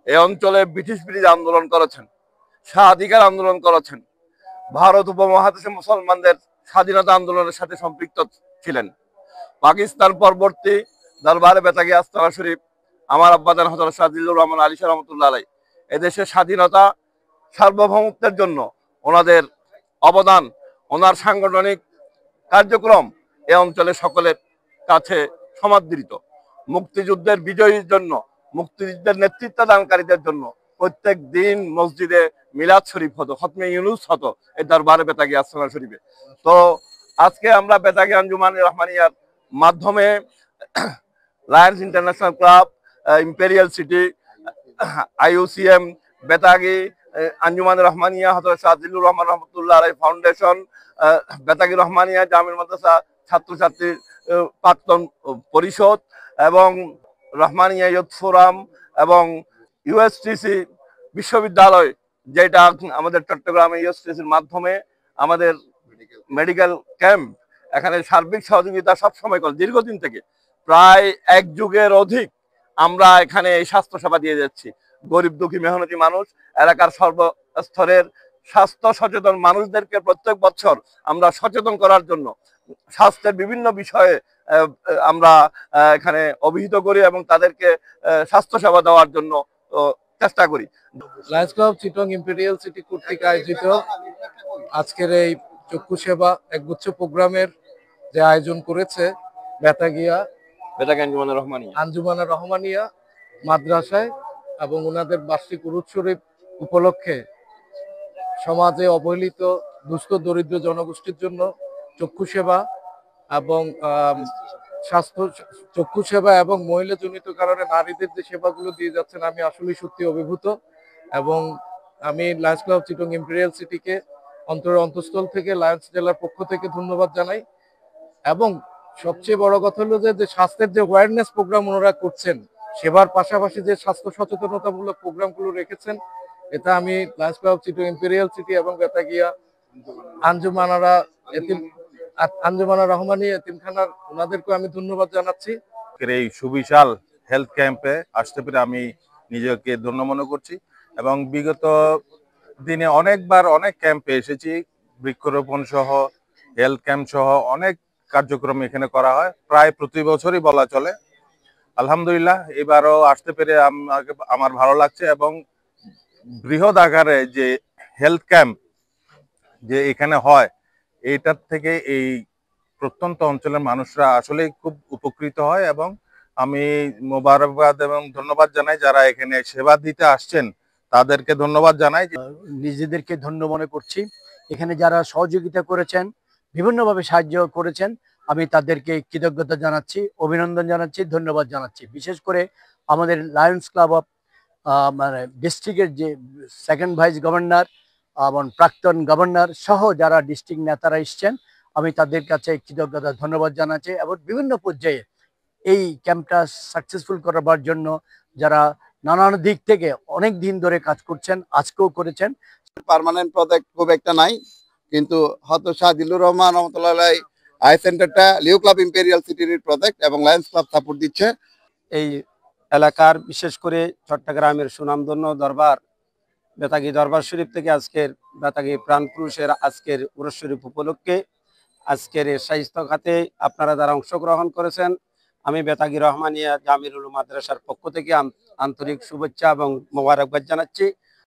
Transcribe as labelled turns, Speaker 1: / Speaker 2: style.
Speaker 1: এই অঞ্চলে ব্রিটিশ বিরোধী আন্দোলন করেছেন, স্বাধিকার আন্দোলন করেছেন, ভারত উপমহাদেশে মুসলমানদের স্বাধীনতা আন্দোলনের সাথে সম্পৃক্ত ছিলেন। পাকিস্তান পরবর্তী দরবারে বেতাগী আস্তানা শরীফ আমার আব্বাজান হযরত শাহ জিল্লুর রহমান আলী শাহ রহমাতুল্লাহ আলাইহি এদেশের স্বাধীনতা সার্বভৌমত্বের জন্য ওনাদের অবদান, ওনার সাংগঠনিক কার্যক্রম এ অঞ্চলের সকলের কাছে সমাদৃত। মুক্তিযুদ্ধের বিজয়ীর জন্য, মুক্তিযুদ্ধের নেতৃত্ব দানকারীদের জন্য প্রত্যেক দিন মসজিদে মিলাদ শরীফ হতো, খতমে ইউনুস হতো এই দরবারে বেতাগী আস্তানা শরীফে। তো আজকে আমরা বেতাগী আঞ্জুমান রহমানিয়ার মাধ্যমে Lions international club, imperial city, IUCM, Betagi Anjuman Rahmania হযরত শাহ জিল্লুর রহমান রহমতুল্লাহ আলাইহি ফাউন্ডেশন, বেতাগী রহমানিয়া জামিল মাদ্রাসা ছাত্রছাত্রীর প্রাক্তন পরিষদ এবং রহমানিয়া ইয়ুথ ফোরাম এবং USTC বিশ্ববিদ্যালয়, যেটা আমাদের চট্টগ্রামে USTCর মাধ্যমে আমাদের মেডিকেল ক্যাম্প, এখানে সার্বিক সহযোগিতা সবসময় করে দীর্ঘদিন থেকে প্রায় এক যুগের অধিক আমরা এখানে এই স্বাস্থ্য সেবা দিয়ে যাচ্ছি। গরিব দুঃখী মেহনতি মানুষ, এলাকার সর্বস্তরের স্বাস্থ্য সচেতন মানুষদেরকে প্রত্যেক বছর আমরা সচেতন করার জন্য স্বাস্থ্যের বিভিন্ন বিষয়ে আমরা এখানে অভিহিত করি এবং তাদেরকে স্বাস্থ্য সেবা দেওয়ার জন্য চেষ্টা করি।
Speaker 2: লায়ন্স ক্লাব চিটং ইম্পেরিয়াল সিটি কর্তৃক আয়োজিত আজকের এই চক্ষু সেবা একগুচ্ছ প্রোগ্রামের যে আয়োজন করেছে বেতাগী আঞ্জুমানে রহমানিয়া মাদ্রাসায় এবং ওনাদের বার্ষিক উরুস শরীফ উপলক্ষে সমাজে অবহেলিত দুস্থ দরিদ্র জনগোষ্ঠীর জন্য চক্ষু সেবা এবং চক্ষু সেবা এবং মহিলা জনিত কারণে নারীদের যে সেবাগুলো দিয়ে যাচ্ছেন, আমি আসলে সত্যি অভিভূত। এবং আমি লায়ন্স ক্লাব চিটং ইম্পেরিয়াল সিটিকে অন্তঃস্থল থেকে লায়ন্স জেলার পক্ষ থেকে ধন্যবাদ জানাই। এবং সবচেয়ে বড় কথা হলো যে স্বাস্থ্যের যে অ্যাওয়ারনেস প্রোগ্রাম ওনারা করছেন, সেবার পাশাপাশি যে স্বাস্থ্য সচেতনতামূলক প্রোগ্রামগুলো রেখেছেন, এটা আমি লায়ন্স ক্লাব চিটং ইম্পেরিয়াল সিটি এবং বেতাগিয়া আঞ্জুমানা রহমানী এতিমখানার ওনাদেরকে আমি ধন্যবাদ জানাচ্ছি।
Speaker 3: এই সুবিশাল হেলথ ক্যাম্পে আসতে পেরে আমি নিজেকে ধন্য মনে করছি এবং বিগত দিনে অনেকবার অনেক ক্যাম্পে এসেছি, বৃক্ষরোপণ সহ হেলথ ক্যাম্প সহ অনেক কার্যক্রম এখানে করা হয়, প্রায় প্রতি বছরই বলা চলে। আলহামদুলিল্লাহ এবারও আসতে পেরে আমার ভালো লাগছে এবং বৃহৎ আকারে যে হেলথ ক্যাম্প যে এখানে হয়, এইটার থেকে এই প্রত্যন্ত অঞ্চলের মানুষরা আসলে খুব উপকৃত হয় এবং আমি মোবারকবাদ এবং ধন্যবাদ জানাই যারা এখানে সেবা দিতে আসছেন, তাদেরকে ধন্যবাদ জানাই।
Speaker 4: নিজেদেরকে ধন্য মনে করছি। এখানে যারা সহযোগিতা করেছেন, বিভিন্নভাবে সাহায্য করেছেন, আমি তাদেরকে কৃতজ্ঞতা জানাচ্ছি, অভিনন্দন জানাচ্ছি, ধন্যবাদ জানাচ্ছি। বিশেষ করে আমাদের লায়ন্স ক্লাব অফ মানে ডিস্ট্রিক্টের যে সেকেন্ড ভাইস গভর্নর এবং প্রাক্তন গভর্নর সহ যারা ডিস্ট্রিক্ট নেতারা এসছেন, আমি তাদের কাছে কৃতজ্ঞতা ধন্যবাদ জানাচ্ছি। এবং বিভিন্ন পর্যায়ে এই ক্যাম্পটা সাকসেসফুল করাবার জন্য যারা নানান দিক থেকে অনেক দিন ধরে কাজ করছেন, আজকেও করেছেন।
Speaker 5: পার্মানেন্ট প্রজেক্ট খুব একটা নাই, কিন্তু হযরত শাহ জিল্লুর রহমান রহমতুল্লাহ আলাইহি আই সেন্টারটা লিও ক্লাব ইম্পেরিয়াল সিটির প্রজেক্ট এবং লায়ন্স ক্লাব সাপোর্ট দিচ্ছে।
Speaker 6: এই এলাকার বিশেষ করে চট্টগ্রামের সুনামধন্য দরবার বেতাগী দরবার শরীফ থেকে আজকের বেতাগী প্রাণ পুরুষের আজকের উরুস শরীফ উপলক্ষে আজকের স্বাস্থ্য খাতে আপনারা যারা অংশগ্রহণ করেছেন, আমি বেতাগী রহমানিয়া জামিল উলুম মাদ্রাসার পক্ষ থেকে আন্তরিক শুভেচ্ছা এবং মোবারকবাদ জানাচ্ছি।